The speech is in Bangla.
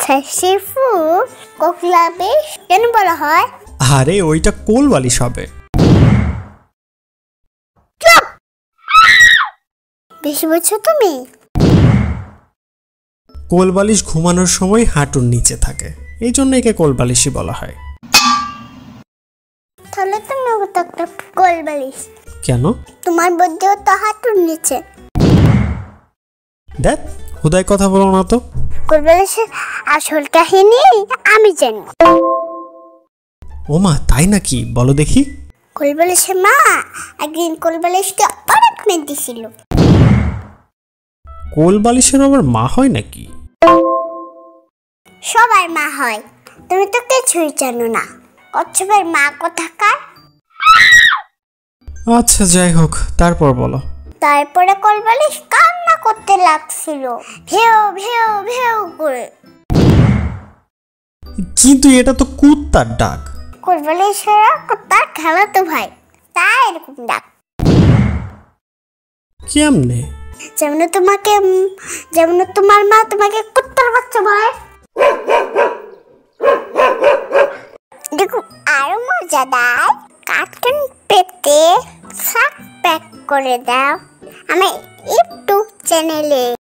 শিফু কোকিলা বেশ কেন বলা হয়? আরে ওইটা কোল বালিশ হবে। বেশি বলছো তুমি। কোল বালিশ ঘুমানোর সময় হাঁটুর নিচে থাকে, এই জন্য একে কোল বালিশই বলা হয়। তাহলে তুমি তো একটা কোল বালিশ। কেন? তোমার বুদ্ধিও তো হাঁটুর নিচে। দেখ হুদায় কথা বলো না তো। কোল বালিশের আসল কাহিনী আমি জানি। ওমা তাই নাকি, বলো দেখি। কোল বালিশের মা একদিন কোল বালিশকে অনেক মেয়ে দিছিল। কোল বালিশের আবার মা হয় নাকি? সবার মা হয়, তুমি তো কিছুই জানো না। কচ্ছপের মা কোথাকার? আচ্ছা যাই হোক, তারপর বলো। তারপরে কোল বালিশ কান্না করতে লাগছিল, ভেউ ভেউ ভেউ করে। কিন্তু এটা তো কুত্তার ডাক। কোল বালিশের তার খালাতো ভাই, তাই এরকম ডাক। কেমনে? যেমন তোমার মা তোমাকে কুত্তার বাচ্চা বলে। দেখো আরো মজাদার কার্টুন পেতে সাবস্ক্রাইব করে দাও আমার ইউটিউব চ্যানেলে।